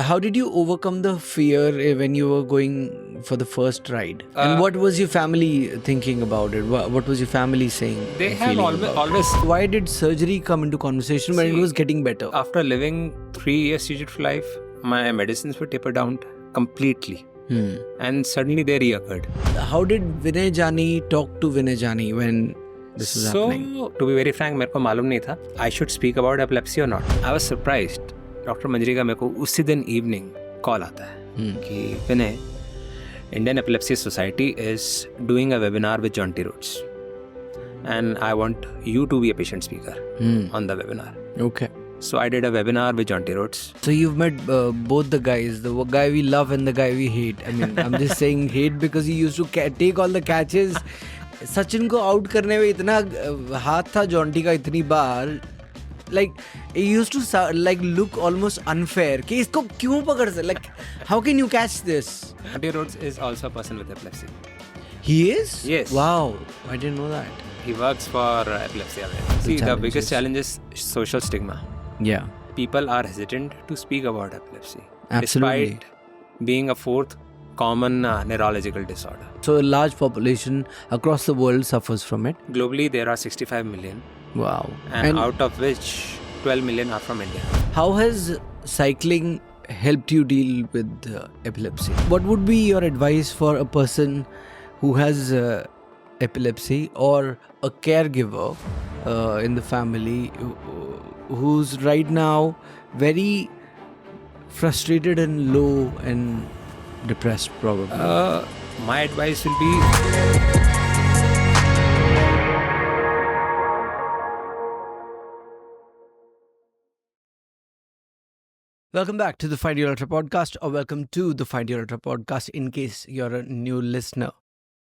how did you overcome the fear when you were going for the first ride? And what was your family thinking about it? What was your family saying? They and have feeling always, about it? always. Why did surgery come into conversation when it See, was getting better? After living 3 years stage life, my medicines were tapered down completely. And suddenly they reoccurred. How did Vinay Jani talk to Vinay Jani when this was happening? So, to be very frank, मेरे को मालूम नहीं था I should speak about epilepsy or not. I was surprised. Doctor Manjari का मेरे को उसी दिन इवनिंग कॉल आता है कि विनय, Indian Epilepsy Society is doing a webinar with Jonty Rhodes, and I want you to be a patient speaker on the webinar. Okay. So I did a webinar with Jonty Rhodes. So you've met both the guys, the guy we love and the guy we hate. I mean, I'm just saying hate because he used to take all the catches. Sachin को out करने में इतना हाथ था Jonty का इतनी बार. Like, it used to like look almost unfair. कि इसको क्यों पकड़ से? Like, how can you catch this? Jonty Rhodes is also a person with epilepsy. He is? Yes. Wow, I didn't know that. He works for epilepsy awareness. See, the biggest challenge is social stigma. Yeah. People are hesitant to speak about epilepsy. Absolutely. Despite being a fourth common neurological disorder. So a large population across the world suffers from it. Globally, there are 65 million. Wow. And out of which 12 million are from India. How has cycling helped you deal with epilepsy? What would be your advice for a person who has epilepsy or a caregiver in the family who's right now very frustrated and low and depressed probably? My advice will be... Welcome back to the Find Your Ultra podcast, or welcome to the Find Your Ultra podcast in case you're a new listener.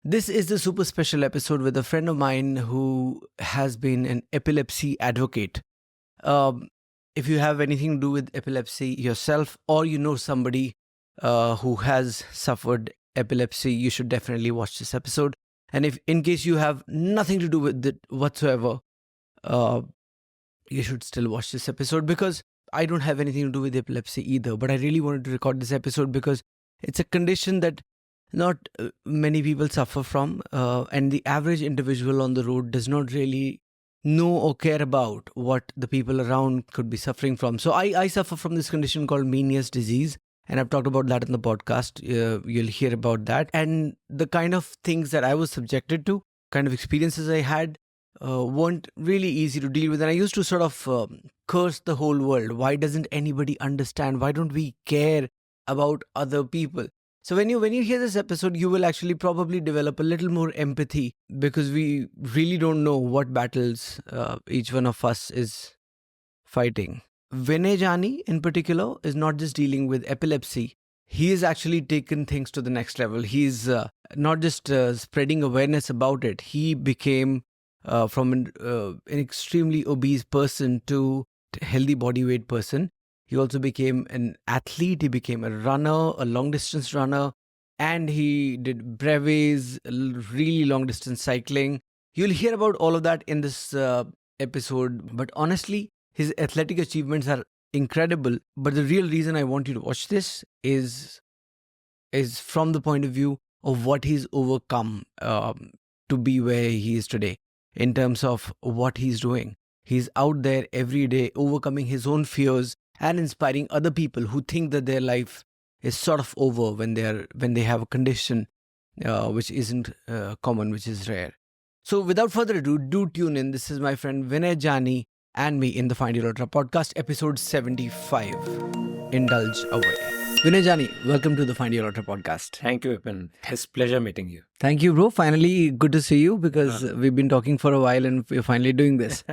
This is the super special episode with a friend of mine who has been an epilepsy advocate. If you have anything to do with epilepsy yourself, or you know somebody who has suffered epilepsy, you should definitely watch this episode. And if in case you have nothing to do with it whatsoever, you should still watch this episode, because I don't have anything to do with epilepsy either, but I really wanted to record this episode because it's a condition that not many people suffer from, and the average individual on the road does not really know or care about what the people around could be suffering from. So I suffer from this condition called Meniere's disease, and I've talked about that in the podcast. You'll hear about that. And the kind of things that I was subjected to, kind of experiences I had, weren't really easy to deal with. And I used to sort of curse the whole world. Why doesn't anybody understand? Why don't we care about other people? So when you hear this episode, you will actually probably develop a little more empathy, because we really don't know what battles each one of us is fighting. Vinay Jani in particular is not just dealing with epilepsy. He has actually taken things to the next level. He's not just spreading awareness about it. He became from an extremely obese person to a healthy body weight person. He also became an athlete. He became a runner, a long distance runner, and he did brevets, really long distance cycling. You'll hear about all of that in this episode. But honestly, his athletic achievements are incredible. But the real reason I want you to watch this is from the point of view of what he's overcome to be where he is today. In terms of what he's doing, he's out there every day overcoming his own fears and inspiring other people who think that their life is sort of over when they have a condition which isn't common, which is rare. So without further ado, do tune in. This is my friend Vinay Jani and me in the Find Your Ultra podcast, episode 75. Indulge away. Vinay Jani, welcome to the Find Your Ultra podcast. Thank you, Vipin. It's a pleasure meeting you. Thank you, bro. Finally, good to see you, because we've been talking for a while and we're finally doing this.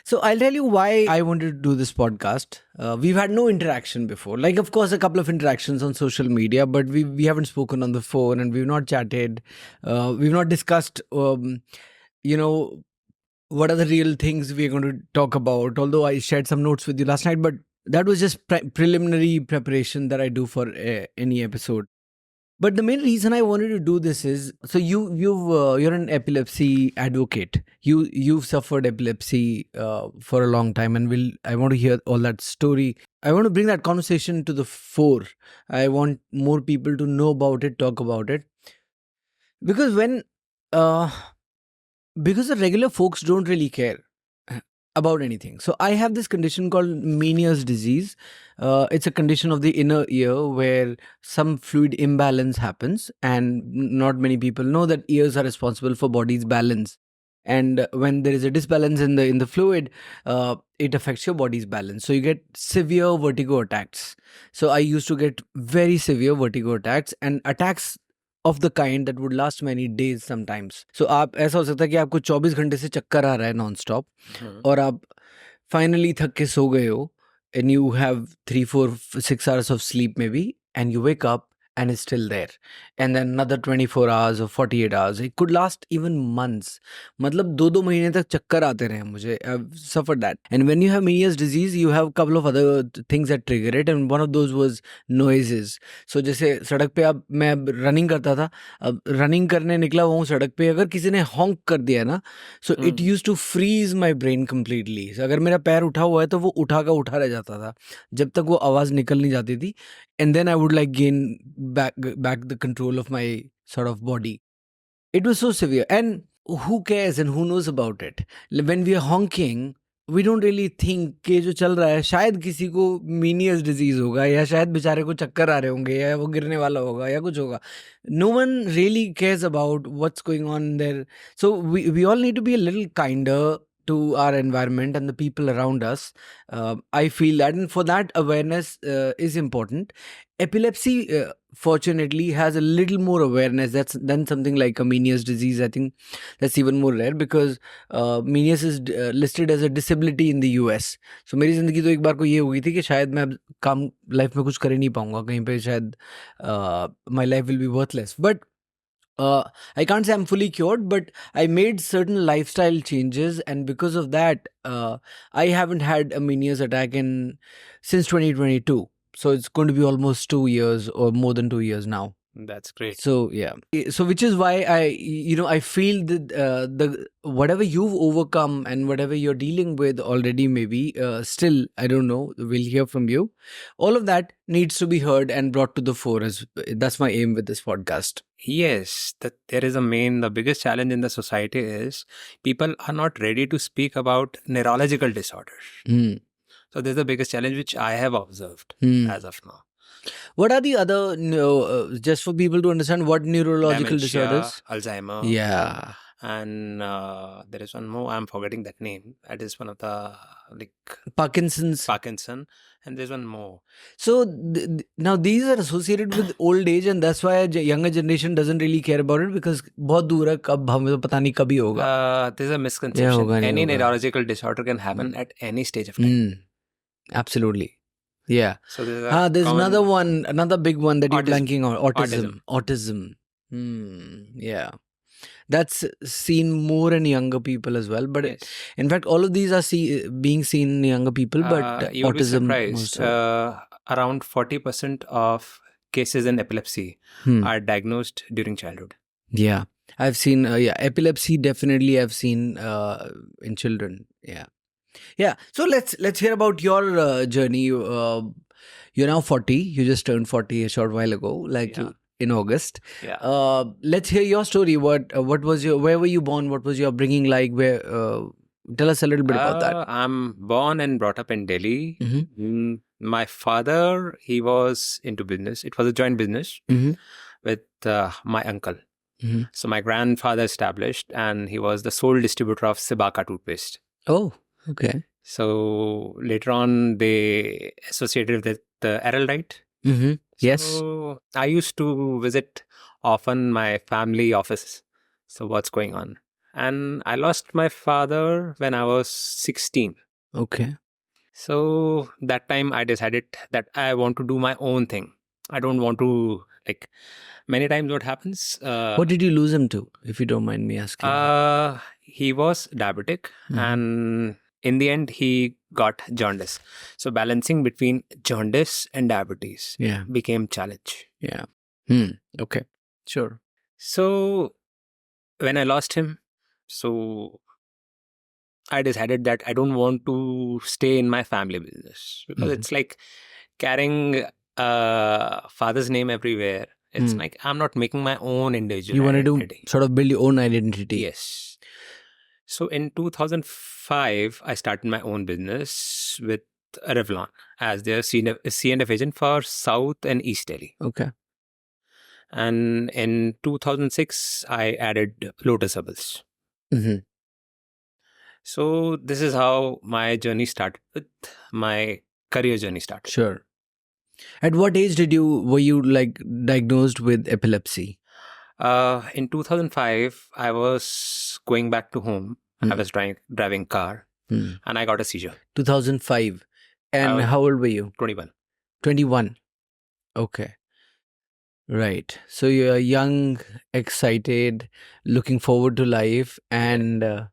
So I'll tell you why I wanted to do this podcast. We've had no interaction before. Like, of course, a couple of interactions on social media, but we haven't spoken on the phone and we've not chatted. We've not discussed, what are the real things we're going to talk about. Although I shared some notes with you last night, but that was just preliminary preparation that I do for any episode. But the main reason I wanted to do this is, so you're an epilepsy advocate. You've suffered epilepsy for a long time, and I want to hear all that story. I want to bring that conversation to the fore. I want more people to know about it, talk about it, because because the regular folks don't really care about anything. So I have this condition called Meniere's disease. It's a condition of the inner ear where some fluid imbalance happens, and not many people know that ears are responsible for body's balance. And when there is a disbalance in the fluid, it affects your body's balance. So you get severe vertigo attacks. So I used to get very severe vertigo attacks, and attacks of the kind that would last many days sometimes. So आप ऐसा हो सकता है कि आपको 24 घंटे से चक्कर आ रहा है नॉन स्टॉप, और आप फाइनली थक के सो गए हो, and you have 3, 4, 6 hours of sleep maybe, and you wake up and it's still there, and then another 24 hours or 48 hours. It could last even months. मतलब 2 महीने तक चक्कर आते रहे मुझे. I've suffered that. And when you have Meniere's disease, you have a couple of other things that trigger it, and one of those was noises. So जैसे सड़क पे अब मैं रनिंग करता था, अब रनिंग करने निकला हुआ हूँ सड़क पे, अगर किसी ने हॉन्क कर दिया ना, so it used to freeze my brain completely. So अगर मेरा पैर उठा हुआ है तो वो उठा रह जाता था जब तक वो आवाज़ निकल नहीं जाती थी, and then I would like gain back the control of my sort of body. It was so severe, and who cares and who knows about it? When we are honking, we don't really think कि जो चल रहा है शायद किसी को Meniere's disease होगा, या शायद बेचारे को चक्कर आ रहे होंगे, या वो गिरने वाला होगा, या कुछ होगा. No one really cares about what's going on there. So we all need to be a little kinder to our environment and the people around us. I feel that, and for that awareness is important. Epilepsy, fortunately, has a little more awareness than something like a Meniere's disease. I think that's even more rare because Meniere's is listed as a disability in the US. So मेरी जिंदगी तो एक बार को ये हो गई थी कि शायद मैं अब काम लाइफ में कुछ कर ही नहीं पाऊंगा, कहीं पे शायद my life will be worthless. But I can't say I'm fully cured, but I made certain lifestyle changes, and because of that, I haven't had a Meniere's attack since 2022. So it's going to be almost 2 years or more than 2 years now. That's great. So yeah, so which is why I feel that the whatever you've overcome and whatever you're dealing with already, maybe still, I don't know, we'll hear from you. All of that needs to be heard and brought to the fore. That's my aim with this podcast. Yes, the biggest challenge in the society is people are not ready to speak about neurological disorders. So this is the biggest challenge which I have observed as of now. What are the other, just for people to understand, what neurological Dementia, disorders? Alzheimer. Yeah. And there is one more, I'm forgetting that name. That is one of the, like, Parkinson's. Parkinson. And there's one more. So now these are associated with old age, and that's why younger generation doesn't really care about it, because बहुत दूर है, कब हमें तो पता नहीं कभी होगा. There's a misconception. Any neurological disorder can happen at any stage of time. Absolutely. Yeah. So there's another big one that you're Autism. blanking on. Autism. Yeah. That's seen more in younger people as well. But Yes. in fact, all of these are being seen in younger people. But you will be autism surprised. also. Around 40% of cases in epilepsy are diagnosed during childhood. Yeah. I've seen, epilepsy definitely I've seen in children. Yeah. Yeah. So let's hear about your journey. You're now 40. You just turned 40 a short while ago, in August. Yeah. Let's hear your story. Where were you born? What was your upbringing like? Tell us a little bit about that. I'm born and brought up in Delhi. My father, he was into business. It was a joint business with my uncle. So my grandfather established, and he was the sole distributor of Cibaca toothpaste. Oh, okay. So later on, they associated with the Araldite. Yes. So I used to visit often my family office. So what's going on? And I lost my father when I was 16. Okay. So that time I decided that I want to do my own thing. I don't want to, like, many times what happens. What did you lose him to, if you don't mind me asking? He was diabetic, and in the end he got jaundice. So balancing between jaundice and diabetes became challenge. Yeah. Okay. Sure. So when I lost him, so I decided that I don't want to stay in my family business because it's like carrying father's name everywhere. It's like I'm not making my own individual You wanted to identity. sort of build your own identity. Yes. So in 2005, I started my own business with Revlon as their C&F agent for South and East Delhi. Okay. And in 2006, I added Lotus Herbals. Mm-hmm. So this is how my journey started, with my career journey started. Sure. At what age were you like diagnosed with epilepsy? In 2005, I was going back to home. I was driving car and I got a seizure. 2005. And how old were you? 21. 21. Okay. Right. So you're young, excited, looking forward to life, and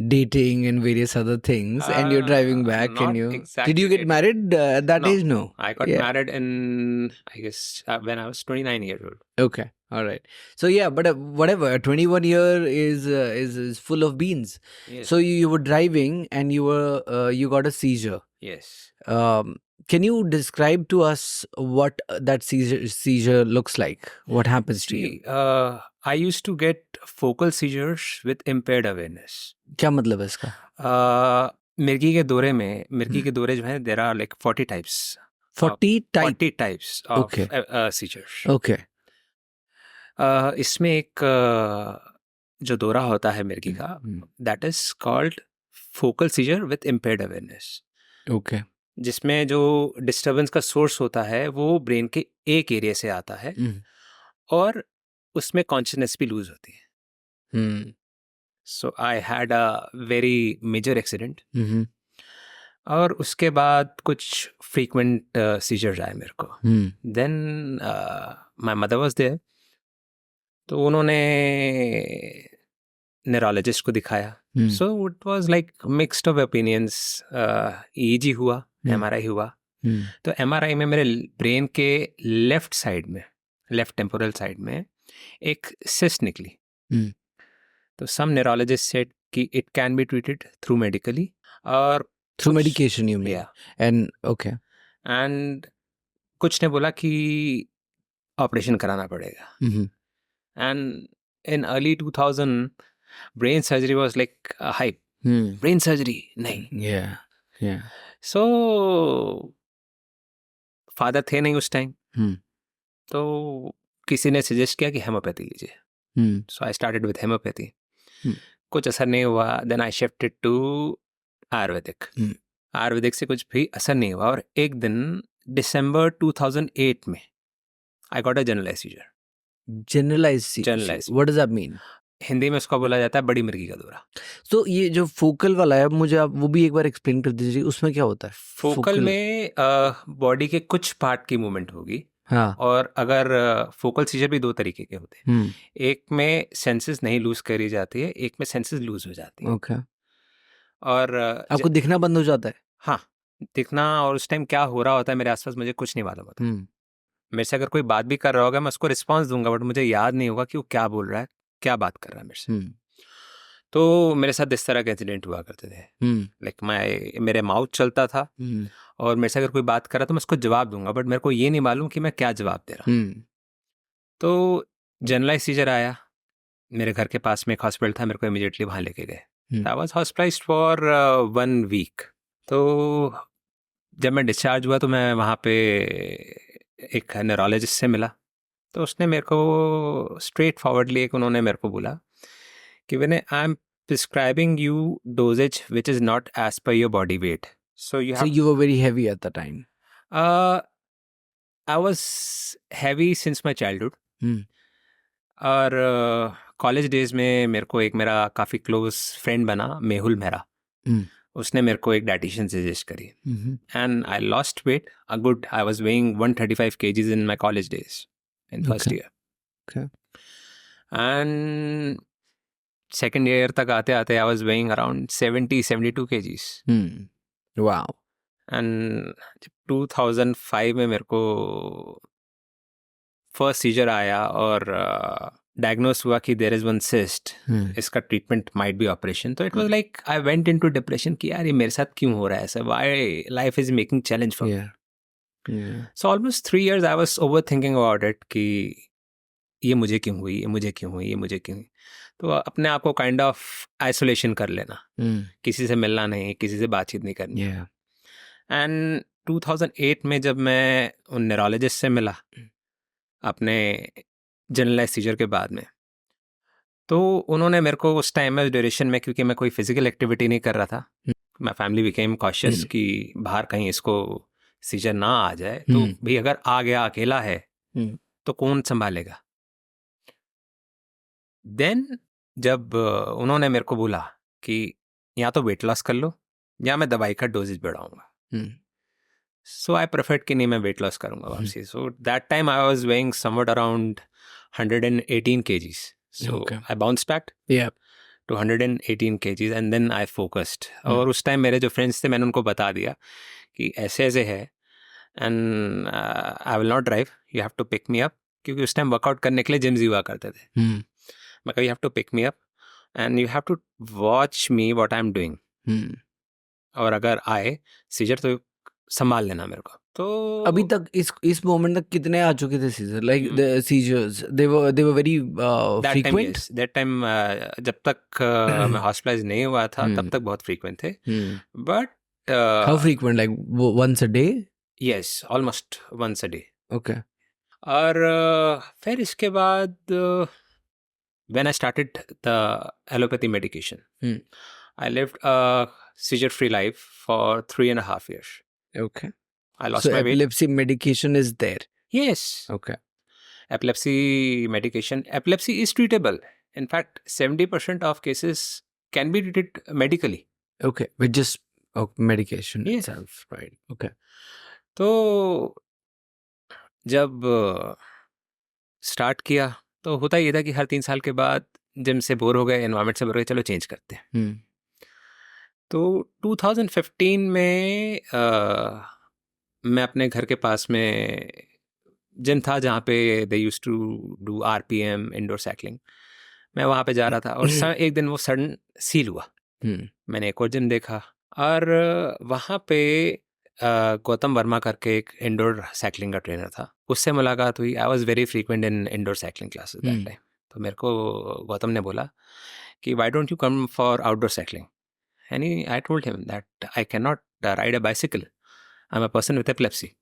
dating and various other things, and you're driving back. Not And you exactly did you get dating. married at that No. age? No. I got Yeah. married in, I guess, when I was 29 years old. Okay. All right. So yeah, but whatever. 21 year is full of beans. Yes. So you were driving and you got a seizure. Yes. Can you describe to us what that seizure looks like? What happens to you? See, I used to get focal seizures with impaired awareness. क्या मतलब है इसका? मिर्गी के दौरे जो है, there are like 40 types. 40 types. 40 types of Okay. seizures. Okay. इसमें एक जो दौरा होता है मिर्गी का, that is called focal seizure with impaired awareness. Okay. जिसमें जो डिस्टर्बेंस का सोर्स होता है वो ब्रेन के एक एरिया से आता है और उसमें कॉन्शियसनेस भी लूज होती है. So I had a very major accident और उसके बाद कुछ फ्रीक्वेंट सीजर्स आए मेरे को. Then my mother was there, तो उन्होंने न्यूरोलॉजिस्ट को दिखाया. So it was like mixed of opinions. EEG हुआ, एमआरआई हुआ. तो एमआरआई में मेरे ब्रेन के लेफ्ट साइड में, लेफ्ट टेम्पोरल साइड में एक सिस्ट निकली. तो सम न्यूरोलॉजिस्ट सेड कि it can be treated through medically और through medication you mean. And okay. And कुछ ने बोला कि ऑपरेशन कराना पड़ेगा. And in early 2000 brain surgery was like hype. Brain surgery नहीं. सो फादर थे नहीं उस टाइम. तो किसी ने सजेस्ट किया कि हेमोपैथी लीजिए. So I started with homeopathy. कुछ असर नहीं हुआ. Then I shifted to ayurvedic. Ayurvedic से कुछ भी असर नहीं हुआ और एक दिन दिसंबर 2008 में I got a generalised seizure. Generalised seizure, what does that mean? Hindi में उसको बोला जाता है बड़ी मिर्गी का दौरा. तो ये जो फोकल वाला है, मुझे आप वो भी एक बार एक्सप्लेन कर दीजिए, उसमें क्या होता है? फोकल में बॉडी के कुछ पार्ट की मूवमेंट होगी. हाँ. और अगर फोकल सीजर भी दो तरीके के होते हैं. एक में सेंसेस नहीं लूज करी जाती है, एक में सेंसेस लूज हो जाती है. ओके. और आपको दिखना बंद हो जाता है? हाँ, दिखना. और उस टाइम क्या हो रहा होता है मेरे आसपास मुझे कुछ नहीं मालूम होता. मेरे से अगर कोई बात भी कर रहा होगा मैं उसको रिस्पॉन्स दूंगा, बट मुझे याद नहीं होगा कि वो क्या बोल रहा है, क्या बात कर रहा है मेरे से. तो मेरे साथ इस तरह के इंसिडेंट हुआ करते थे. लाइक मेरे माउथ चलता था और मेरे से अगर कोई बात कर रहा तो मैं उसको जवाब दूंगा, बट मेरे को ये नहीं मालूम कि मैं क्या जवाब दे रहा हूँ. तो जनरलाइज सीजर आया. मेरे घर के पास में एक हॉस्पिटल था, मेरे को इमीडिएटली वहाँ लेके गए. I was hospitalised for 1 week. तो जब मैं डिस्चार्ज हुआ तो मैं वहाँ पे एक न्यूरोलॉजिस्ट से मिला. तो उसने मेरे को स्ट्रेट फॉरवर्डली उन्होंने मेरे को बोला कि I am prescribing you dosages which is not as per your body weight. So you were very heavy at the time. I was heavy since my childhood. और कॉलेज डेज में मेरे को एक मेरा काफ़ी क्लोज फ्रेंड बना, मेहुल मेहरा. उसने मेरे को एक डाइटिशियन सजेस्ट करी and I lost weight a good. I was weighing 135 kgs in my college days in first year. And second year तक आते आते I was weighing around 72 kgs. Wow. And 2005 में मेरे को फर्स्ट सीजर आया और diagnose हुआ कि देयर इज वन सिस्ट, इसका ट्रीटमेंट माइट बी ऑपरेशन, तो it was like I went into depression कि यार ये मेरे साथ क्यों हो रहा है ऐसा, why life is making challenge for me. So almost 3 years I was over thinking about it कि ये मुझे क्यों हुई, ये मुझे क्यों हुई, ये मुझे क्यों हुई। तो अपने आप को काइंड ऑफ आइसोलेशन कर लेना, किसी से मिलना नहीं, किसी से बातचीत नहीं करनी। एंड 2008 में जब मैं उन न्यूरोलॉजिस्ट से मिला अपने जनरलाइज सीजर के बाद में, तो उन्होंने मेरे को उस टाइम में ड्यूरेशन में, क्योंकि मैं कोई फिजिकल एक्टिविटी नहीं कर रहा था, माई फैमिली बिकेम कॉशियस कि बाहर कहीं इसको सीजर ना आ जाए, तो भी अगर आ गया अकेला है तो कौन संभालेगा। देन जब उन्होंने मेरे को बोला कि या तो वेट लॉस कर लो या मैं दवाई का डोजेज बढ़ाऊंगा, सो आई प्रेफर्ड कि नहीं मैं वेट लॉस करूंगा वापसी। So that time I was weighing somewhat around 118 kgs, so I bounced back to 118 kgs and then I focused। और उस टाइम मेरे जो फ्रेंड्स थे मैंने उनको बता दिया कि ऐसे ऐसे है and I will not drive, you have to pick me up, क्योंकि उस टाइम वर्कआउट करने के लिए जिम्स हुआ करते थे। मैं कहा you have to pick me up and you have to watch me what I am doing, और अगर आए सीजर तो संभाल लेना मेरे को। तो अभी तक इस मोमेंट तक कितने आ चुके थे seizure, like the seizures they were very frequent that time जब तक मैं हॉस्पिटलाइज नहीं हुआ था तब तक बहुत फ्रीक्वेंट थे, but how frequent, like once a day? Yes, almost once a day. Okay. और फिर इसके बाद when I started the allopathy medication, I lived a seizure-free life for 3.5 years. Okay. I lost my weight. Epilepsy medication is there? Yes. Okay. Epilepsy medication. Epilepsy is treatable. In fact, 70% of cases can be treated medically. Okay. With just medication itself, right? Okay. तो जब start किया तो होता ये था कि हर 3 साल के बाद जिम से बोर हो गए, एनवायरनमेंट से बोर हो गए, चलो चेंज करते हैं। तो 2015 में मैं अपने घर के पास में जिम था जहाँ पे they used to do RPM indoor cycling, मैं वहाँ पे जा रहा था और एक दिन वो सडन सील हुआ। मैंने एक और जिम देखा और वहाँ पे गौतम वर्मा करके एक इंडोर साइकिलिंग का ट्रेनर था, उससे मुलाकात हुई। I was very frequent in indoor cycling classes that time. तो मेरे को गौतम ने बोला कि why don't you come for outdoor cycling, and I told him that I can not ride a bicycle, I am a person with epilepsy.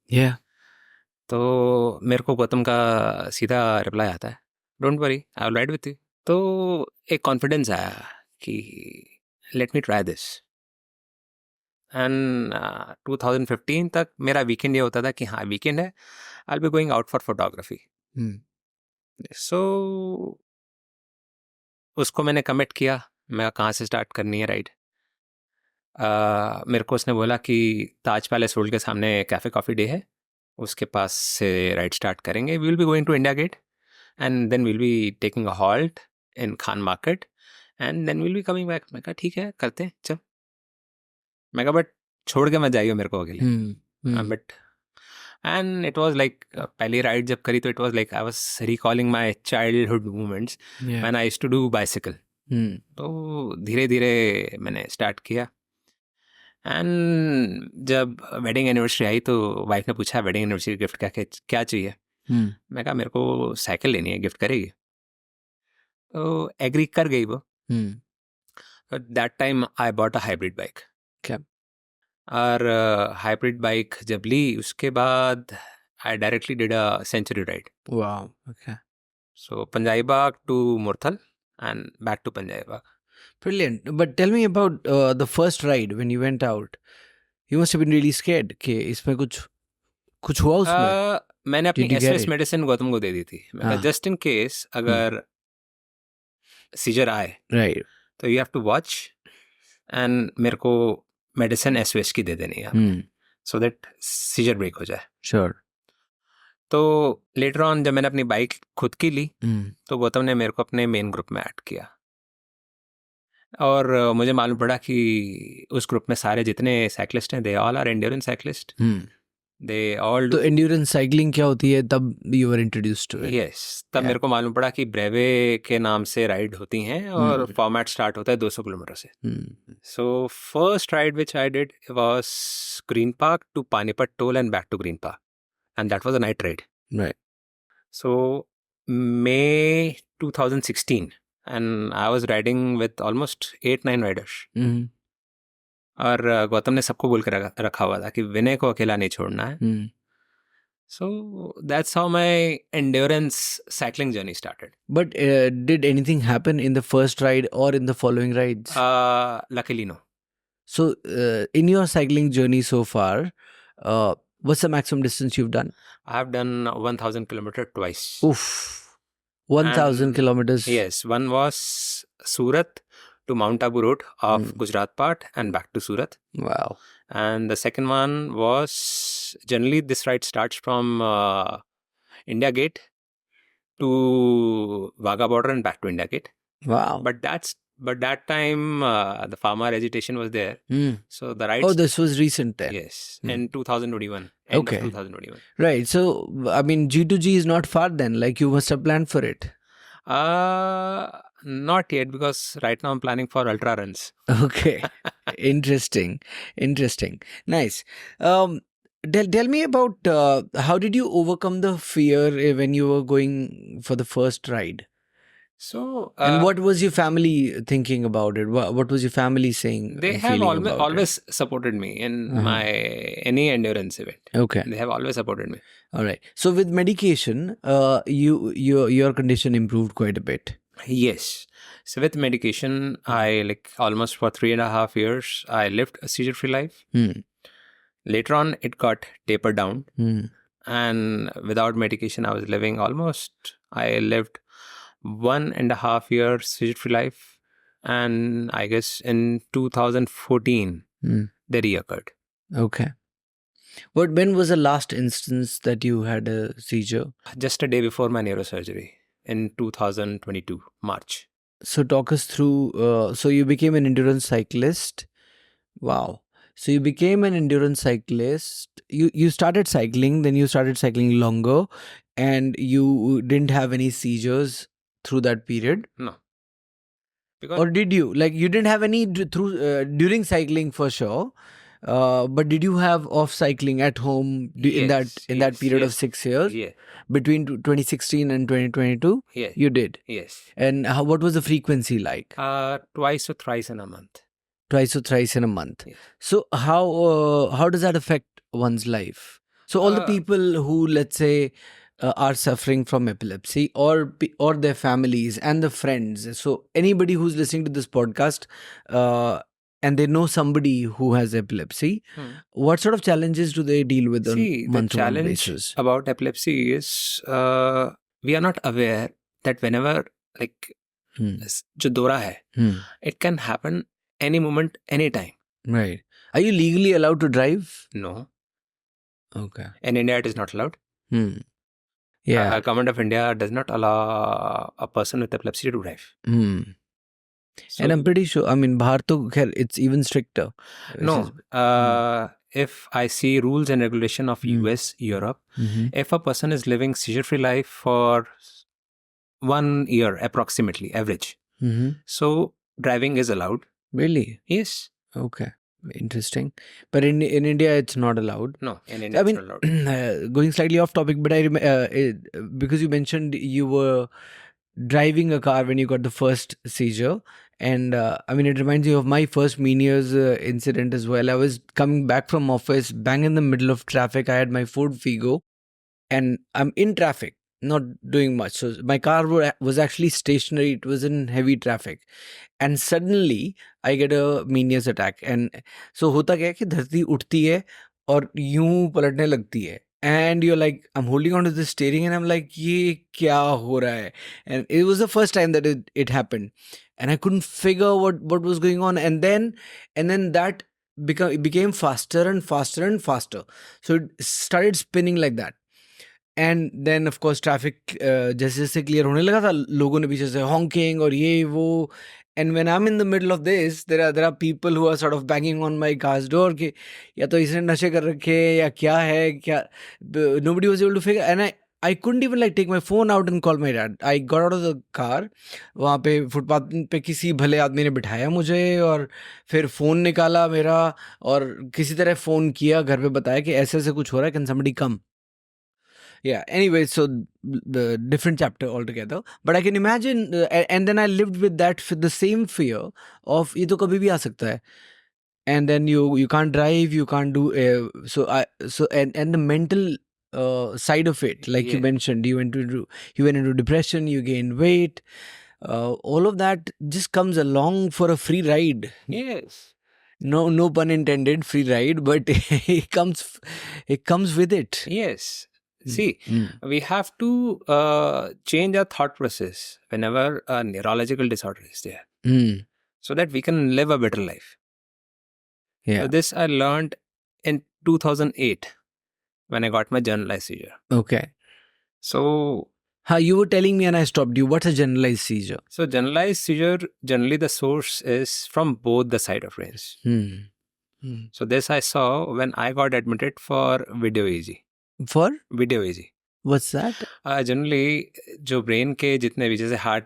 तो मेरे को गौतम का सीधा रिप्लाई आता है, don't worry I will ride with you. तो एक confidence आया कि let me try this. And 2015 तक मेरा वीकेंड ये होता था कि हाँ वीकेंड है, I will be going out for photography. So उसको मैंने कमिट किया, मैं कहाँ से स्टार्ट करनी है राइड। मेरे को उसने बोला कि ताज पैलेस रोड के सामने कैफ़े कॉफ़ी डे है, उसके पास से राइड स्टार्ट करेंगे। We will be going to India Gate and then will be taking a halt in Khan Market and then will be coming back. मैं कहा ठीक है करते हैं चल। मैं कहा बट छोड़ के मत जाइए मेरे को अकेले। But and it was like पहली राइड जब करी तो it was like I was recalling my childhood moments when I used to do bicycle. तो धीरे धीरे मैंने स्टार्ट किया। एंड जब वेडिंग एनिवर्सरी आई तो वाइफ ने पूछा वेडिंग एनिवर्सरी गिफ्ट क्या चाहिए। मैं कहा मेरे को साइकिल लेनी है, गिफ्ट करेगी? तो एग्री कर गई वो। That time I bought a hybrid bike. और हाइब्रिड बाइक जब ली उसके बाद I directly did a century ride. Wow, okay. So Punjabi Bagh to Murthal and back to Punjabi Bagh. Brilliant. But tell me about the first ride when you went out. You must have been really scared कि इसमें कुछ हुआ उसमें? मैंने अपनी SOS medicine Gautam को दे दी थी। मैं कहा जस्ट इन केस अगर सीजर आए राइट तो you have to watch and मेरे को मेडिसिन SOS की दे देनी है सो दैट सीजर ब्रेक हो जाए। श्योर। तो लेटर ऑन जब मैंने अपनी बाइक खुद की ली तो गौतम ने मेरे को अपने मेन ग्रुप में ऐड किया और मुझे मालूम पड़ा कि उस ग्रुप में सारे जितने साइकिलिस्ट हैं they all are endurance cyclist they all तो do. endurance cycling क्या होती है तब you were introduced to it? Yes, तब मेरे को मालूम पड़ा कि ब्रेवे के नाम से राइड होती हैं और फॉर्मेट स्टार्ट होता है 200 किलोमीटर से. So first ride which I did was Green Park to Panipat Toll and back to Green Park, and that was a night ride. Right. So May 2016, and I was riding with almost 8-9 riders. और गौतम ने सबको बोल के रखा हुआ था कि विनय को अकेला नहीं छोड़ना है. So that's how my endurance cycling journey started. But did anything happen in the first ride or in the following rides? Luckily no. So in your cycling journey so far, what's the maximum distance you've done? I have done 1,000 kilometers twice. Oof. 1,000 kilometers. Yes, one was Surat to Mount Abu Road of Gujarat part and back to Surat. Wow. And the second one was, generally this ride starts from India Gate to Wagah border and back to India Gate. Wow. But that time the farmer agitation was there. So the ride. Oh, this was recent then. Yes, in 2021. End Okay. of 2021. Right. So, I mean, G2G is not far then. Like, you must have planned for it. Not yet, because right now I'm planning for ultra runs. Okay. Interesting. Nice. Tell me about how did you overcome the fear when you were going for the first ride? So and what was your family thinking about it? What was your family saying? They have always supported me in my any endurance event. Okay. They have always supported me. All right. So with medication, your condition improved quite a bit. Yes. So with medication, I almost for 3.5 years, I lived a seizure-free life. Later on, it got tapered down. And without medication, I was living I lived 1.5 years seizure-free life. And I guess in 2014, they reoccurred. Okay. But when was the last instance that you had a seizure? Just a day before my neurosurgery in 2022, March. So talk us through, so you became an endurance cyclist. Wow. So you became an endurance cyclist. You started cycling, then you started cycling longer, and you didn't have any seizures through that period? No. Because or did you? Like, you didn't have any during cycling for sure. But did you have off cycling at home in that period of 6 years? Yeah. Between 2016 and 2022? Yeah. You did? Yes. And what was the frequency like? Twice or thrice in a month. Twice or thrice in a month. Yes. So how does that affect one's life? So all the people who, let's say, are suffering from epilepsy, or their families and the friends. So anybody who's listening to this podcast and they know somebody who has epilepsy, what sort of challenges do they deal with on month-to-month basis? About epilepsy is we are not aware that whenever जो दौरा है, it can happen any moment, any time. Right. Are you legally allowed to drive? No. Okay. In India, it is not allowed. Yeah. Government of India does not allow a person with epilepsy to drive. So, and I'm pretty sure, I mean, Bhar to it's even stricter. No. If I see rules and regulation of US, Europe, if a person is living seizure-free life for 1 year, approximately, average, so driving is allowed. Really? Yes. Okay. Interesting. But in India, it's not allowed. No, in India, it's not allowed. Going slightly off topic, but because you mentioned you were driving a car when you got the first seizure. And I mean, it reminds me of my first Meaniers incident as well. I was coming back from office, bang in the middle of traffic. I had my Ford Figo and I'm in traffic, not doing much. So my car was actually stationary. It was in heavy traffic. And suddenly I get a Meaniers attack. And so होता क्या है कि धरती उठती है और यूं पलटने लगती है. And you're like, I'm holding on to the steering and I'm like, ये क्या हो रहा है? And it was the first time that it happened. And I couldn't figure what was going on. And then that became faster and faster and faster. So it started spinning like that. And then of course traffic जैसे जैसे clear होने लगा था, लोगों ने पीछे से honking और ये वो. And when I'm in the middle of this, there are people who are sort of banging on my car's door कि या तो इसने नशे कर रखे या क्या है क्या. Nobody was able to figure. And I couldn't even like take my phone out and call my dad. I got out of the car. वहाँ पे फुटपाथ पे किसी भले आदमी ने बिठाया मुझे और फिर फ़ोन निकाला मेरा और किसी तरह फ़ोन किया घर पे बताया कि ऐसे ऐसे कुछ हो रहा है, can somebody come? Yeah, anyway, so the different chapter altogether, but I can imagine and then I lived with that the same fear of ये तो कभी भी आ सकता है, and then you can't drive, you can't do and the mental side of it, like you Yeah. mentioned, you went into depression, you gained weight, all of that just comes along for a free ride. Yes. No pun intended, free ride, but it comes with it. Yes. See, we have to change our thought process whenever a neurological disorder is there, so that we can live a better life. Yeah. So this I learned in 2008 when I got my generalized seizure. Okay. So, You were telling me and I stopped you. What's a generalized seizure? so generalized seizure, generally the source is from both the side of brains. So this I saw when I got admitted for video EEG. For? Video EEG. What's that? Generally जो brain के जितने भी जैसे heart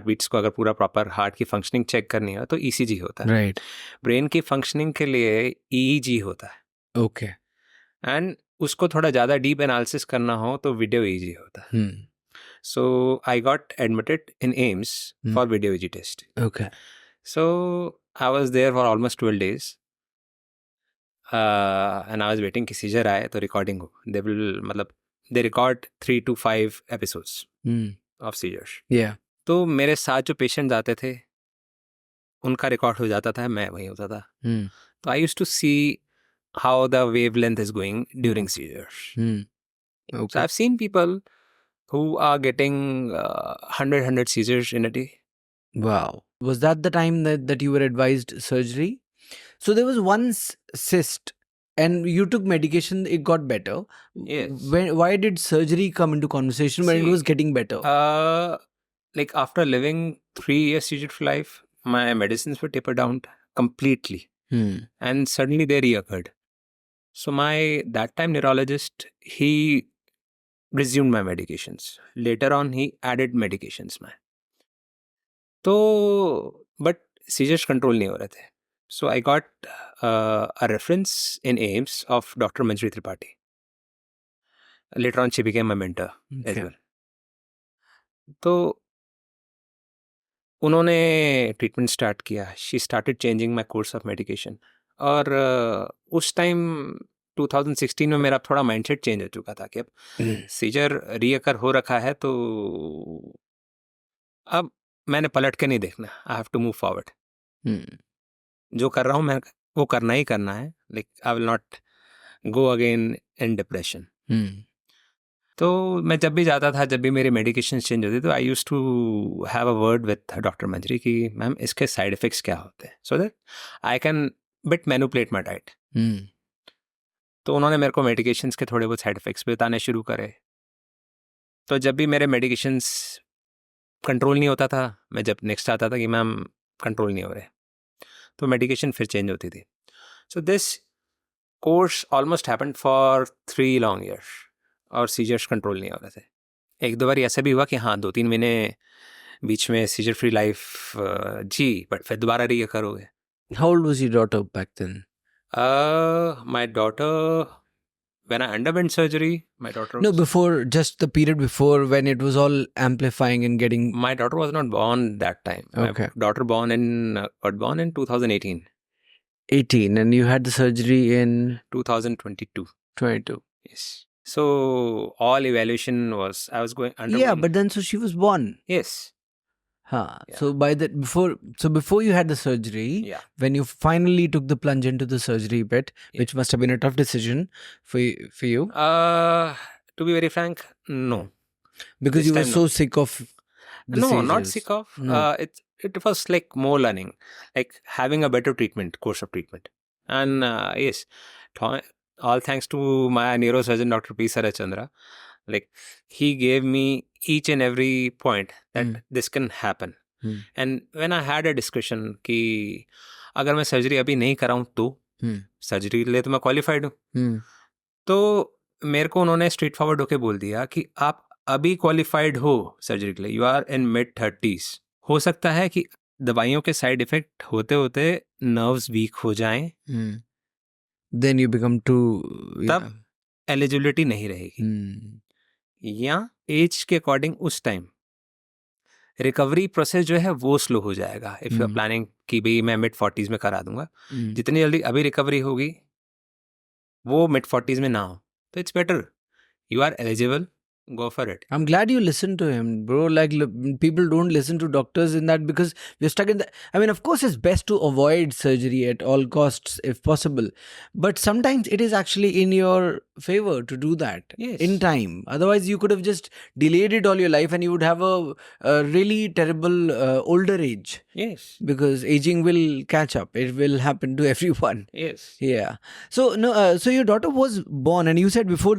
beats को अगर पूरा proper heart की functioning check करनी हो तो ईसीजी होता है. Right. ब्रेन की फंक्शनिंग के लिए ईईजी होता है. Okay. एंड उसको थोड़ा ज़्यादा डीप एनालिसिस करना हो तो वीडियो ईजी होता है. So I got admitted in AIIMS for video EEG test. Okay. So I was there for almost 12 days. And I was waiting कि सीजर आए तो रिकॉर्डिंग हो. They will मतलब they record 3 to 5 episodes of seizures. Yeah. तो मेरे साथ जो patients आते थे उनका रिकॉर्ड हो जाता था, मैं वहीं होता था. तो I used to see how the wavelength is going during seizures. Okay. So I've seen people who are getting 100 seizures in a day. Wow. Was that the time that you were advised surgery? So there was one cyst and you took medication, it got better. Yes. Why did surgery come into conversation when it See, was getting better? Like after living 3 years seizure-free life, my medicines were tapered down completely. And suddenly they reoccurred. So that time neurologist, he resumed my medications. Later on, he added medications. But seizures control नहीं हो रहे थे. So I got a reference in AIMS of Dr. Manjari Tripathi. Later on, she became my mentor as well. तो उन्होंने treatment start किया. She started changing my course of medication. और उस time 2016 में मेरा थोड़ा माइंडसेट चेंज हो चुका था कि अब सीजर रीअकर हो रखा है तो अब मैंने पलट के नहीं देखना. I have to move forward. जो कर रहा हूँ मैं वो करना ही करना है. Like I will not go again in depression. तो मैं जब भी जाता था, जब भी मेरी मेडिकेशन चेंज होती तो I used to have a word with doctor Manjari कि मैम इसके साइड इफेक्ट्स क्या होते हैं, so that I can bit manipulate my diet. तो उन्होंने मेरे को मेडिकेशंस के थोड़े बहुत साइड इफेक्ट्स बताने शुरू करे. तो जब भी मेरे मेडिकेशंस कंट्रोल नहीं होता था, मैं जब नेक्स्ट आता था कि मैम कंट्रोल नहीं हो रहे, तो मेडिकेशन फिर चेंज होती थी. So this course almost happened for 3 long years और सीजर्स कंट्रोल नहीं हो रहे थे. 1-2 बार ऐसा भी हुआ कि हाँ 2-3 महीने बीच में सीजर फ्री लाइफ जी, बट फिर दोबारा रीअकर हो गए. How old was your daughter back then? My daughter, when I underwent surgery, my daughter No, before, just the period before when it was all amplifying and getting... my daughter was not born that time. Okay. My daughter got born in 2018. 18, and you had the surgery in 2022. 22. Yes. So all evaluation was, I was going under. Yeah, but then so she was born. Yes. Huh. Yeah. So before you had the surgery, Yeah. when you finally took the plunge into the surgery bit, which must have been a tough decision for you, To be very frank, no. because this you were time, so sick of the No, not seizures. sick of. No. It was like more learning, like having a better course of treatment. And yes, all thanks to my neurosurgeon, Dr. P. Sarachandra. Like he gave me each and every point that this can happen. And when I had a discussion कि अगर मैं surgery अभी नहीं कराऊं तो surgery के लिए तो मैं क्वालिफाइड हूँ, तो मेरे को उन्होंने स्ट्रेट फॉरवर्ड होके बोल दिया कि आप अभी क्वालिफाइड हो सर्जरी के लिए, you are in mid 30s, हो सकता है कि दवाइयों के साइड इफेक्ट होते होते नर्व्स वीक हो जाएं, देन यू बिकम टू, तब एलिजिबिलिटी नहीं रहेगी, या एज के अकॉर्डिंग उस टाइम रिकवरी प्रोसेस जो है वो स्लो हो जाएगा। इफ यू आर प्लानिंग कि भाई मैं मिड 40s में करा दूंगा, जितनी जल्दी अभी रिकवरी होगी वो मिड 40s में ना हो, तो it's better you are eligible, go for it. I'm glad you listened to him, bro. Like, people don't listen to doctors in that because we're stuck in that. I mean, of course, it's best to avoid surgery at all costs if possible. But sometimes it is actually in your favor to do that in time. Otherwise, you could have just delayed it all your life and you would have a really terrible older age. Yes. Because aging will catch up. It will happen to everyone. Yes. Yeah. So, no, so your daughter was born and you said before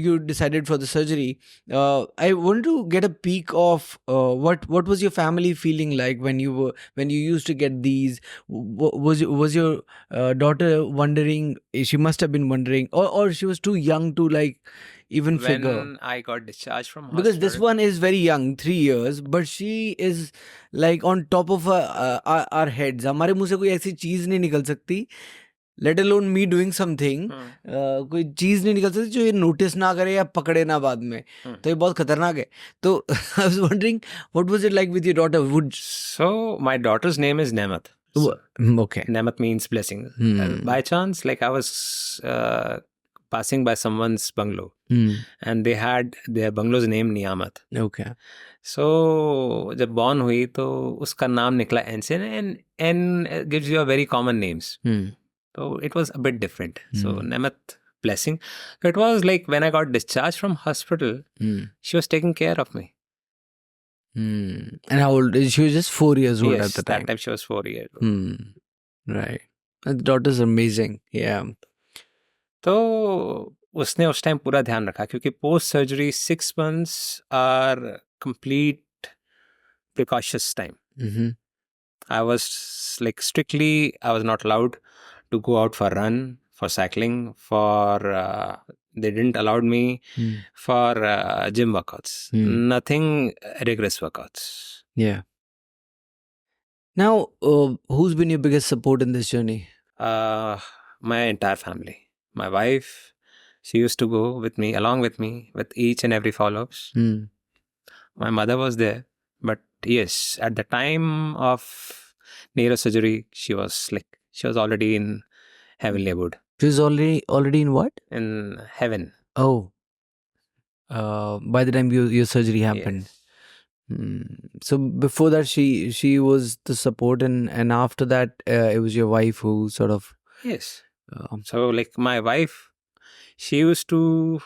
you decided for the surgery, I want to get a peek of what was your family feeling like when you used to get these. Was your daughter wondering? She must have been wondering, or she was too young to like even figure. When I got discharged from hospital, Because this one is very young, 3 years, but she is like on top of our heads. हमारे मुंह से कोई ऐसी चीज नहीं निकल सकती, let alone me doing something, कोई चीज नहीं निकल सकती जो ये नोटिस ना करे या पकड़े ना बाद में, तो ये बहुत खतरनाक है. तो I was wondering, what was it like with your daughter? So my daughter's name is Nemat. Okay. Nemat means blessing. By chance, like I was passing by someone's bungalow, and they had their bungalow's name Niyamat. Okay. So जब born हुई तो उसका नाम निकला N से, and N gives you a very common names. So it was a bit different. So Nemat, blessing. So it was like when I got discharged from hospital, she was taking care of me. And how old? She was just 4 years old at the time. That time she was 4 years old. Right. The daughter's amazing. Yeah. तो उसने उस time पूरा ध्यान रखा, क्योंकि post surgery 6 months are complete precautious time. I was like strictly, I was not allowed to go out for run, for cycling, they didn't allow me for gym workouts. Nothing rigorous workouts. Yeah. Now, who's been your biggest support in this journey? My entire family. My wife, she used to go with me, along with me, with each and every follow-ups. My mother was there, but yes, at the time of neurosurgery, she was already in heavenly abode. She was already in what? In heaven. Oh. By the time your surgery happened. Yes. So before that, she was the support, and after that, it was your wife who sort of. Yes. So like my wife, she used to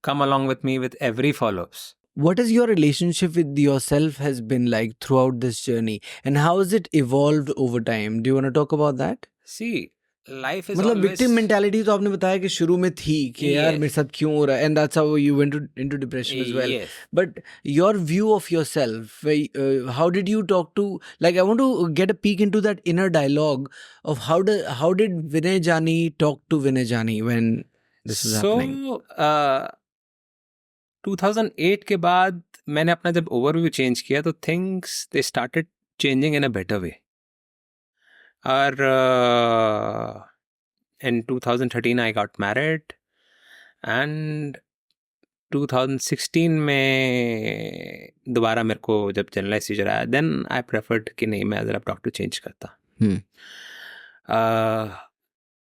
come along with me with every follow-ups. What is your relationship with yourself has been like throughout this journey, and how has it evolved over time? Do you want to talk about that? See, life is मतलब always... victim mentality तो आपने बताया कि शुरू में थी कि यार मेरे साथ क्यों हो रहा है, and that's how you went into depression as well. Yes. But your view of yourself, how did you talk to, like, I want to get a peek into that inner dialogue of how did Vinay Jani talk to Vinay Jani when this was happening? So 2008 के बाद मैंने अपना जब overview change किया तो things they started changing in a better way. और in 2013 I got married, and 2016 में दोबारा मेरे को जब जनरलाइज सीजर आया, देन आई प्रेफर्ड कि नहीं, मैं ज़रा डॉक्टर चेंज करता.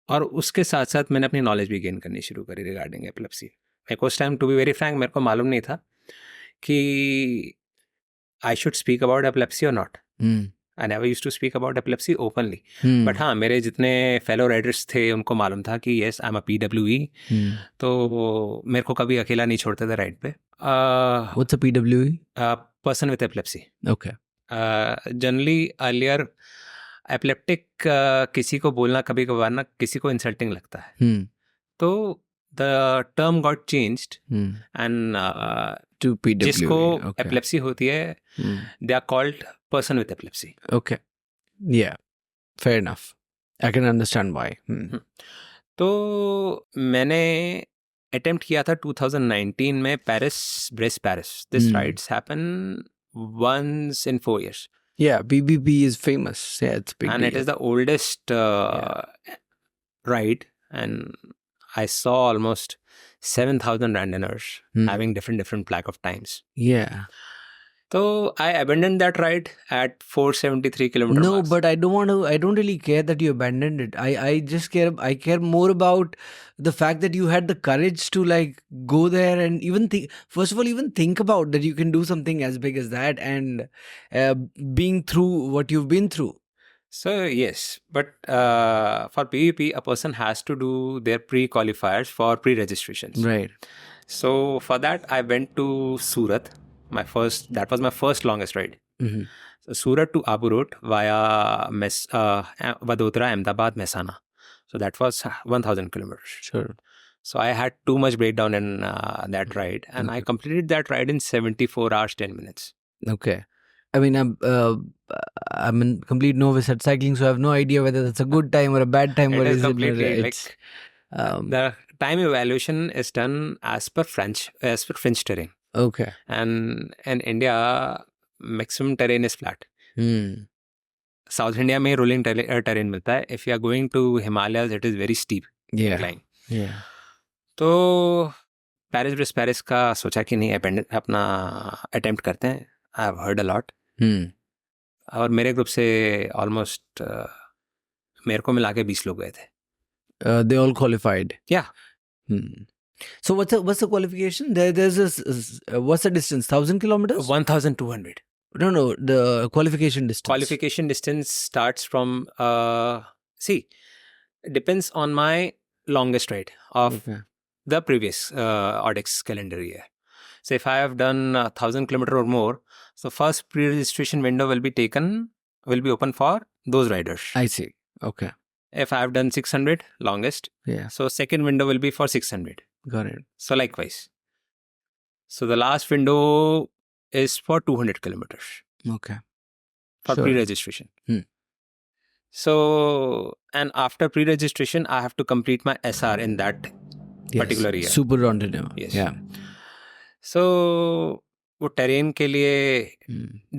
और उसके साथ साथ मैंने अपनी नॉलेज भी गेन करनी शुरू करी रिगार्डिंग एपिलेप्सी. मेरे को उस time, to be very frank, मेरे को मालूम नहीं था कि I should speak about epilepsy और not. I never used to speak about epilepsy openly. But हाँ, मेरे जितने fellow writers थे उनको मालूम था कि yes, I'm a PWE. तो मेरे को कभी अकेला नहीं छोड़ते थे राइड पे. What's a PWE? Person with epilepsy. Okay. Generally earlier epileptic किसी को बोलना कभी कभार ना किसी को insulting लगता है. तो the term got changed and to PWE. जिसको Okay. एपिलेप्सी होती है, they are called person with epilepsy. Okay. Yeah. Fair enough. I can understand why. तो मैंने अटेम्प्ट किया था 2019 में Paris, breast Paris. This rides happen once in 4 years. Yeah, BBB is famous. Yeah, it's big. And it is the oldest ride, and I saw almost 7,000 runners having different flag of times. Yeah. So I abandoned that ride at 473 kilometer No, marks. but I don't really care that you abandoned it. I care more about the fact that you had the courage to like go there and even think about that you can do something as big as that, and being through what you've been through. So yes, but for PVP, a person has to do their pre-qualifiers for pre-registrations. Right. So for that, I went to Surat. That was my first longest ride. So Surat to Abu Road via Vadodara, Ahmedabad, Mehsana. So that was 1,000 kilometers. Sure. So I had too much breakdown in that ride, and I completed that ride in 74 hours 10 minutes. Okay. I mean, I'm a complete novice at cycling, so I have no idea whether that's a good time or a bad time. It or is completely it's, the time evaluation is done as per French terrain. Okay. And in India, maximum terrain is flat. South India में rolling terrain मिलता है. If you are going to Himalayas, it is very steep climb. Yeah. तो Paris breast Paris का सोचा कि नहीं अपना attempt करते हैं. I have heard a lot. और मेरे ग्रुप से ऑलमोस्ट मेरे को मिला के 20 लोग गए थे. They all qualified. Yeah. So what's the qualification? There's this. What's the distance? 1,000 kilometers? 1,200. No. The qualification distance. Qualification distance starts from it depends on my longest ride of the previous Audex calendar year. So if I have done 1,000 kilometer or more, so first pre-registration window will be open for those riders. I see. Okay. If I have done 600 longest, so second window will be for 600. Got it. So likewise. So the last window is for 200 kilometers. Okay. For pre-registration. So, and after pre-registration, I have to complete my SR in that particular year. Super rondineux. Yes. Yeah. So, वो terrain के लिए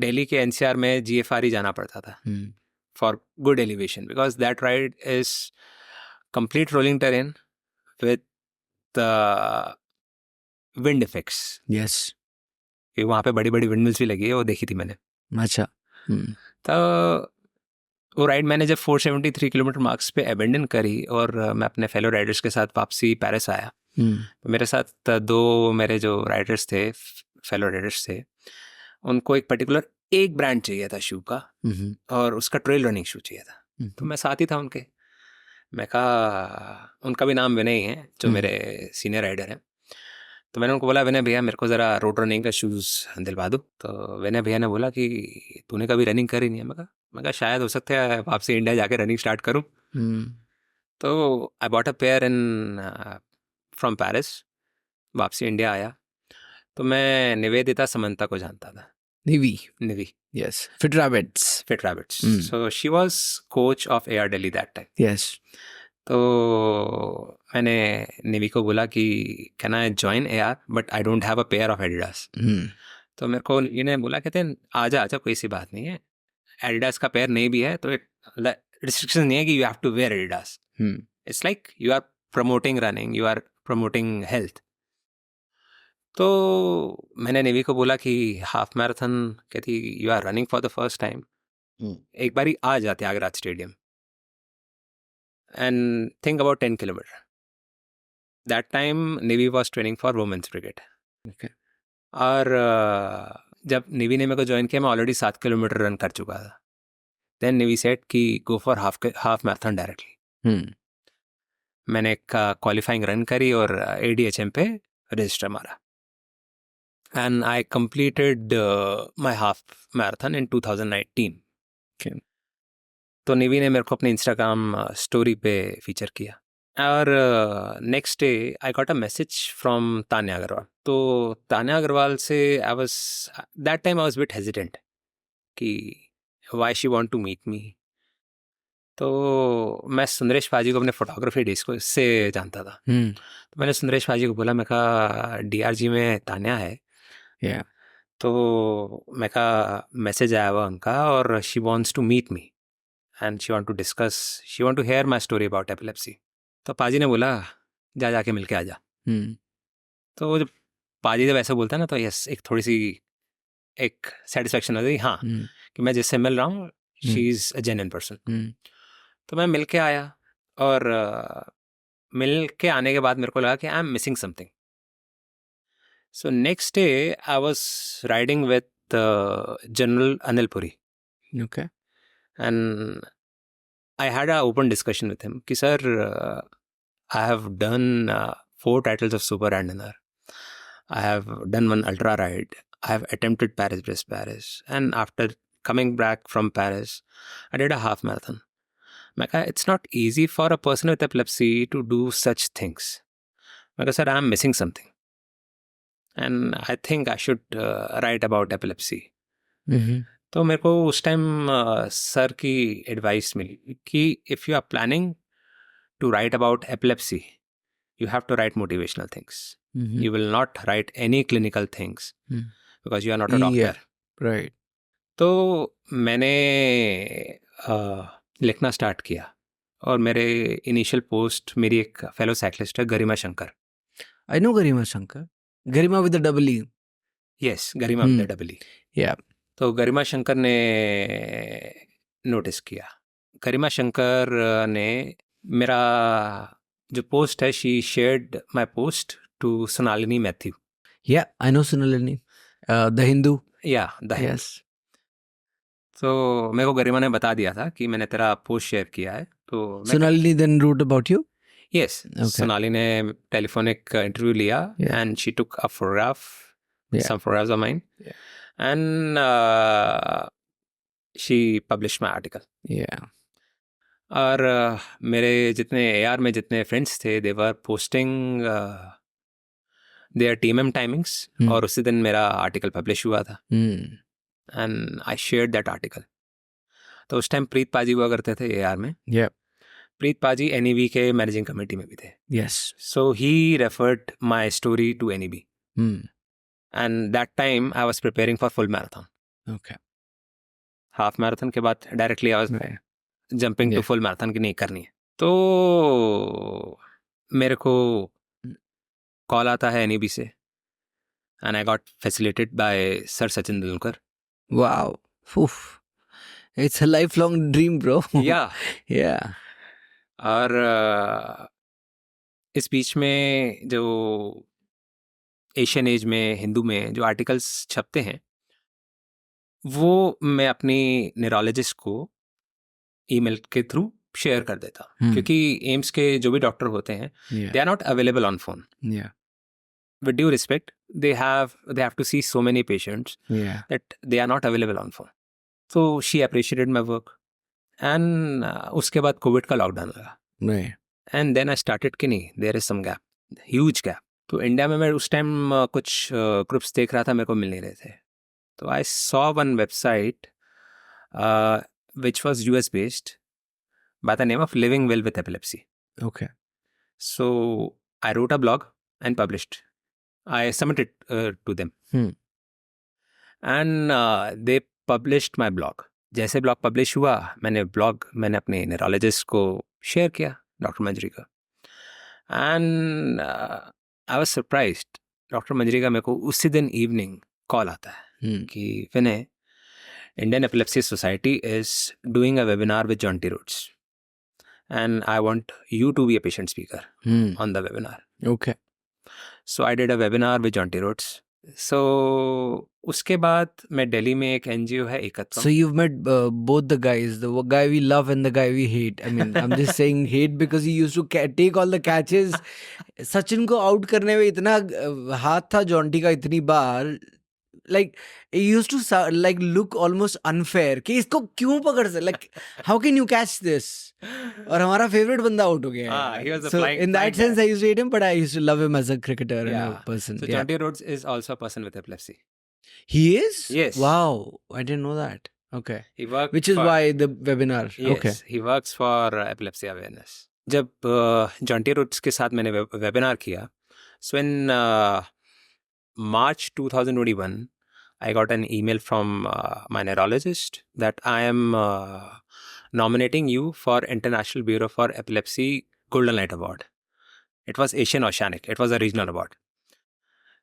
दिल्ली के NCR में GFR ही जाना पड़ता था. For good elevation, because that ride is complete rolling terrain with the wind effects. Yes. वहाँ पे बड़ी बड़ी विंडमिल्स भी लगी है, वो देखी थी मैंने. अच्छा. तो वो राइड मैंने जब 473 किलोमीटर मार्क्स पे अबेंडन करी और मैं अपने फेलो राइडर्स के साथ वापसी पेरिस आया. तो मेरे साथ 2 मेरे जो राइडर्स थे, फेलो राइडर्स थे, उनको एक ब्रांड चाहिए था शू का, और उसका ट्रेल रनिंग शू चाहिए था. तो मैं साथ ही था उनके. मैं कहा, उनका भी नाम विनय है जो मेरे सीनियर राइडर हैं. तो मैंने उनको बोला, विनय भैया मेरे को ज़रा रोड रनिंग का शूज़ दिलवा दो. तो विनय भैया ने बोला कि तूने कभी रनिंग करी नहीं है. मैं कहा शायद हो सकता है वापसी इंडिया जाके रनिंग स्टार्ट करूँ. तो आई bought a pair from Paris. वापसी इंडिया आया तो मैं निवेदिता समंता को जानता था. Nivi. Yes. Fit Rabbits. So she was coach of AR Delhi that time. Yes. तो मैंने निवी को बोला कि can I join AR but I don't have a pair of Adidas. तो मेरे को इन्हें बोला, कहते हैं आजा कोई सी बात नहीं है, Adidas का पेयर नहीं भी है तो रिस्ट्रिक्शन नहीं है कि you have to wear Adidas. It's like you are promoting running, you are promoting health. तो मैंने नेवी को बोला कि हाफ मैराथन, कहती you are running for the first time, एक बारी आ जाते Agra stadium and think about 10 kilometre. That time Navy was training for women's brigade. और जब नेवी ने मेरे को ज्वाइन किया मैं ऑलरेडी 7 किलोमीटर रन कर चुका था. देन नेवी सेट कि go for half marathon directly. मैंने एक क्वालिफाइंग रन करी और ADHM पे रजिस्टर मारा. And I completed my half marathon in 2019. Okay. तो निवी ने मेरे को अपने इंस्टाग्राम स्टोरी पे फीचर किया. और next day I got a message from Tanya Agarwal. तो तान्या अग्रवाल से I was that time I was bit hesitant कि why she want to meet me. तो मैं सुंदरेश पाजी को अपने फोटोग्राफी डेज को इससे जानता था. तो मैंने सुंदरेश पाजी को बोला, मैं कहा DRG में तान्या है. Yeah. तो मैं कहा मैसेज आया हुआ उनका और she wants to meet me and she want to discuss, she want to hear my story about epilepsy. तो पाजी ने बोला जाके मिल के आ जा. तो जब पाजी जब ऐसा बोलता है ना, तो यस, एक थोड़ी सी एक सेटिस्फेक्शन हो गई, हाँ, कि मैं जिससे मिल रहा हूँ she is a genuine person. तो मैं मिल के आया और मिल के आने के बाद मेरे को लगा कि I am missing something. So next day I was riding with general Anil Puri. Okay. And I had an open discussion with him कि sir, I have done 4 titles of Super Randoner. I have done 1 ultra ride. I have attempted Paris-Brest Paris. And after coming back from Paris, I did a half marathon. मैं कहा it's not easy for a person with epilepsy to do such things. मैं कहा sir, I am missing something. And I think I should write about epilepsy. तो मेरे को उस time sir की advice मिली कि if you are planning to write about epilepsy, you have to write motivational things. You will not write any clinical things because you are not a doctor. Right. तो मैंने लिखना start किया और मेरे initial post मेरी एक fellow cyclist है Garima Shankar. I know Garima Shankar. Garima with the double E. Yes, Garima with the double E. Yeah. तो गरिमा शंकर ने नोटिस किया. गरिमा शंकर ने मेरा जो पोस्ट है, she shared my post to Sunalini Mathew. Yeah, I know Sunalini. The Hindu. या द. Yes. तो मेरे को गरिमा ने बता दिया था कि मैंने तेरा पोस्ट शेयर किया है. तो Sunalini then wrote about you? Yes, Sonali ने टेलीफोनिक इंटरव्यू लिया and she took a photograph, some photographs of mine. Yeah. And she published my article. Yeah. और मेरे जितने AR में जितने फ्रेंड्स थे, they were posting their TMM timings. और उसी दिन मेरा आर्टिकल पब्लिश हुआ था. And I shared that article. तो उस टाइम प्रीत पाजी हुआ करते थे AR में. Yeah. प्रीत पाजी NEB के मैनेजिंग कमेटी में भी थे. Yes. So he referred my story to NEB. And that time I was preparing for full marathon. Okay. Half marathon के बाद directly I was jumping to full marathon की नहीं करनी है. तो मेरे को कॉल आता है NEB से and I got facilitated bye sir Sachin Tendulkar. Wow. Oof. It's a lifelong dream, bro. या Yeah. और इस बीच में जो एशियन एज में, हिंदू में जो आर्टिकल्स छपते हैं, वो मैं अपनी न्यूरोलॉजिस्ट को ईमेल के थ्रू शेयर कर देता. क्योंकि एम्स के जो भी डॉक्टर होते हैं, they are not available on phone. With due respect, they have to see so many patients that they are not available on phone. So she appreciated my work. And उसके बाद Covid का lockdown लगा. And then I started कि नहीं, there is some gap, huge gap. तो India में मैं उस टाइम कुछ ग्रुप्स देख रहा था, मेरे को मिल नहीं रहे थे. तो I saw one website which was US based by the name of Living Well with Epilepsy. Okay. So I wrote a blog and published. I submitted to them. And they published my blog. जैसे blog publish हुआ, मैंने अपने neurologist को share किया, doctor Manjari का. And I was surprised. Doctor Manjari का मेरे को उसी दिन evening call आता है कि विनय, Indian Epilepsy Society is doing a webinar with Jonty Rhodes. And I want you to be a patient speaker on the webinar. Okay. So I did a webinar with Jonty Rhodes. So उसके बाद मैं दिल्ली में एक NGO है एकत्र. So you've met both the guys, the guy we love and the guy we hate. I mean, I'm just saying hate because he used to take all the catches. Sachin को out करने में इतना हाथ था Jonty का इतनी बार. like it used to sound, like look almost unfair कि इसको क्यों पकड़ से, like how can you catch this? और हमारा favorite बंदा out हो गया है. He was a So flying- in that flying sense, I used to hate him, but I used to love him as a cricketer and a person. So Yeah. Jonty Rhodes is also a person with epilepsy. He is? Yes. Wow, I didn't know that. Okay. He works Which is why the webinar. Yes, Okay. he works for epilepsy awareness. जब Jonty Rhodes के साथ मैंने webinar किया, so in March 2021, I got an email from my neurologist that I am nominating you for International Bureau for Epilepsy Golden Light Award. It was Asian Oceanic. It was a regional award.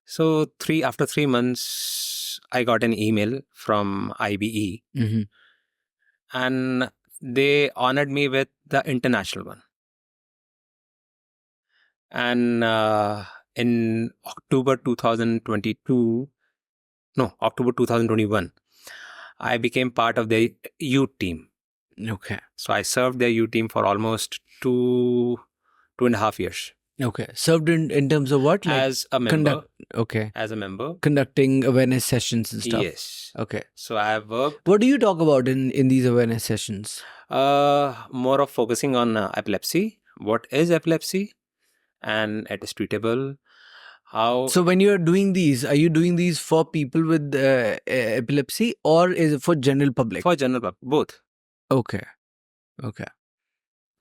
So after 3 months, I got an email from IBE, Mm-hmm. and they honored me with the international one. And in October 2021, I became part of the youth team. Okay. So I served the youth team for almost 2.5 years. Okay. Served in terms of what? Like As a member. Okay. As a member. Conducting awareness sessions and stuff. Yes. Okay. So I have worked. What do you talk about in these awareness sessions? More of focusing on epilepsy. What is epilepsy? And it is treatable. How? So when you are doing these, are you doing these for people with epilepsy, or is it for general public? For general public, both. Okay. Okay.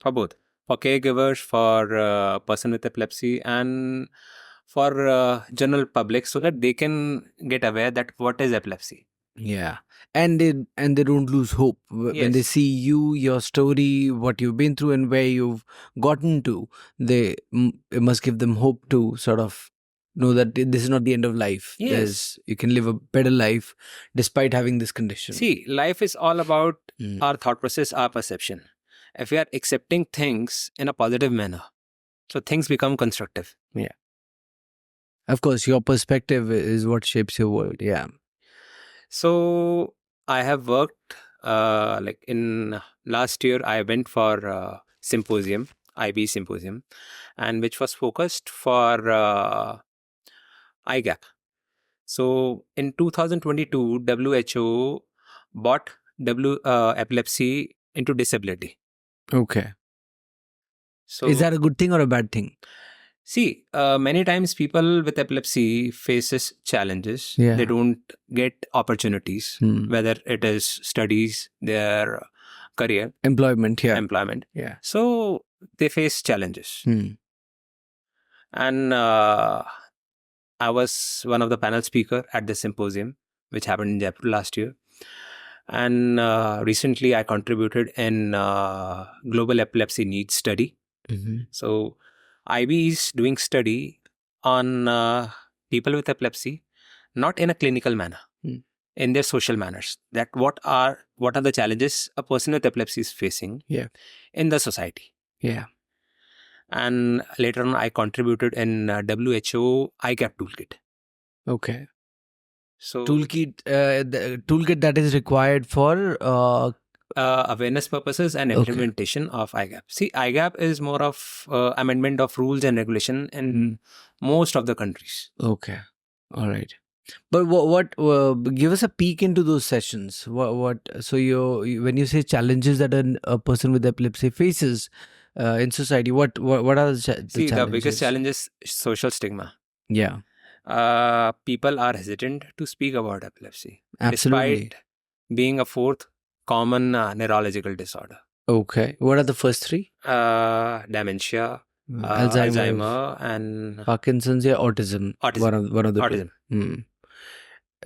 For both. For caregivers, for person with epilepsy, and for general public, so that they can get aware that what is epilepsy. Yeah. And they don't lose hope when they Yes. see you, your story, what you've been through, and where you've gotten to. It must give them hope to sort of know that this is not the end of life. Yes. You can live a better life despite having this condition. See, life is all about Mm. our thought process, our perception. If we are accepting things in a positive manner, so things become constructive. Of course, your perspective is what shapes your world. Yeah. So I have worked like in last year, I went for symposium, IB symposium, and which was focused for IGAP. So in 2022, WHO brought epilepsy into disability. Okay. So Is that a good thing or a bad thing? see, many times people with epilepsy faces challenges. Yeah. They don't get opportunities, whether it is studies, their career, Employment. Yeah. employment. Yeah. So they face challenges. And I was one of the panel speaker at the symposium, which happened in Jaipur last year. And recently I contributed in Global Epilepsy Needs Study. Mhm. So IB is doing study on people with epilepsy, not in a clinical manner, in their social manners. That what are the challenges a person with epilepsy is facing in the society. Yeah. And later on, I contributed in WHO IGAP toolkit. Okay. So The toolkit that is required for awareness purposes and implementation of IGAP. See, IGAP is more of amendment of rules and regulation in most of the countries. Okay. All right. But what give us a peek into those sessions. So when you say challenges that a person with epilepsy faces in society, what are the challenges? See, the biggest challenge is social stigma. Yeah. People are hesitant to speak about epilepsy, Absolutely. despite being a fourth common neurological disorder. Okay. What are the first three? Dementia, Alzheimer, and Parkinson's, yeah, autism. Autism. One of the autism. two.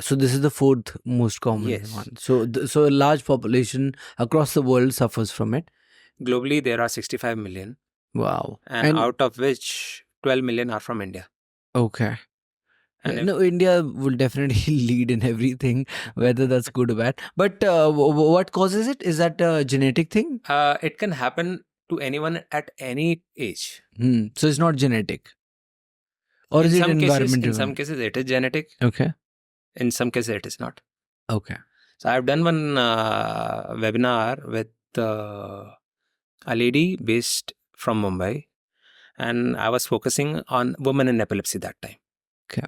So this is the fourth most common one. So a large population across the world suffers from it. Globally, there are 65 million. Wow. And out of which 12 million are from India. Okay. And no, India will definitely lead in everything, whether that's good or bad. But what causes it? Is that a genetic thing? It can happen to anyone at any age. So it's not genetic? Or is it environmental? In some cases, it is genetic. Okay. In some cases, it is not. Okay. So I've done one webinar with a lady based from Mumbai. And I was focusing on women in epilepsy that time. Okay.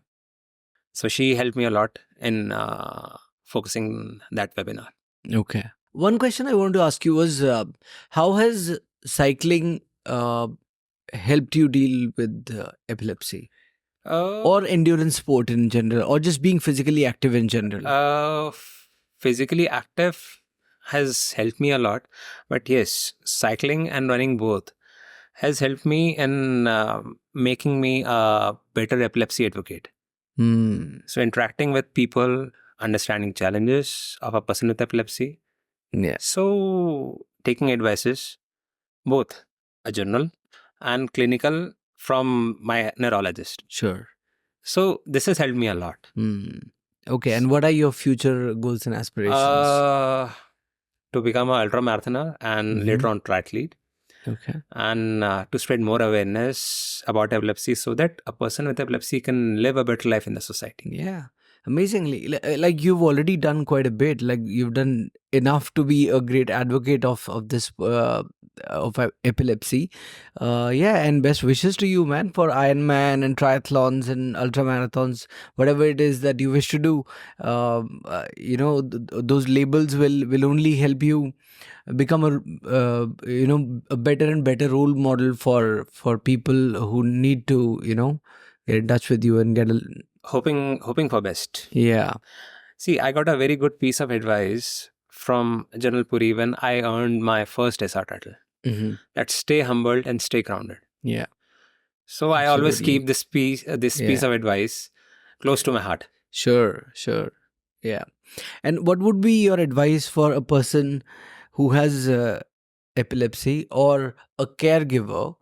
So she helped me a lot in focusing that webinar. Okay. One question I wanted to ask you was, how has cycling helped you deal with epilepsy or endurance sport in general, or just being physically active in general? Physically active has helped me a lot, but yes, cycling and running both has helped me in making me a better epilepsy advocate. So interacting with people, understanding challenges of a person with epilepsy. Yeah. So taking advices, both a general and clinical, from my neurologist. Sure. So this has helped me a lot. Okay. And what are your future goals and aspirations? To become an ultra marathoner and later on triathlete. Okay. And to spread more awareness about epilepsy so that a person with epilepsy can live a better life in the society. Yeah. Amazingly. Like you've already done quite a bit. Like you've done enough to be a great advocate of this of epilepsy. Yeah, and best wishes to you, man, for Ironman and triathlons and ultra marathons, whatever it is that you wish to do. Those labels will only help you become a better and better role model for people who need to get in touch with you and get hoping for best. Yeah. See, I got a very good piece of advice from General Puri when I earned my first SR title. That stay humbled and stay grounded. Yeah. So I always keep this piece of advice close to my heart. Sure. Yeah. And what would be your advice for a person who has epilepsy or a caregiver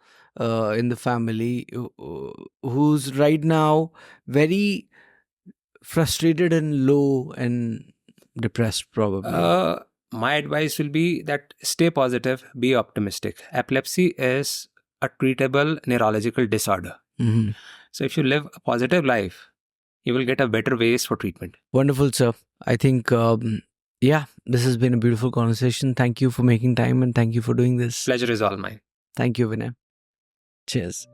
in the family who's right now very frustrated and low and depressed, probably? My advice will be that stay positive, be optimistic. Epilepsy is a treatable neurological disorder. So if you live a positive life, you will get a better ways for treatment. Wonderful, sir. I think, this has been a beautiful conversation. Thank you for making time and thank you for doing this. Pleasure is all mine. Thank you, Vinay. Cheers.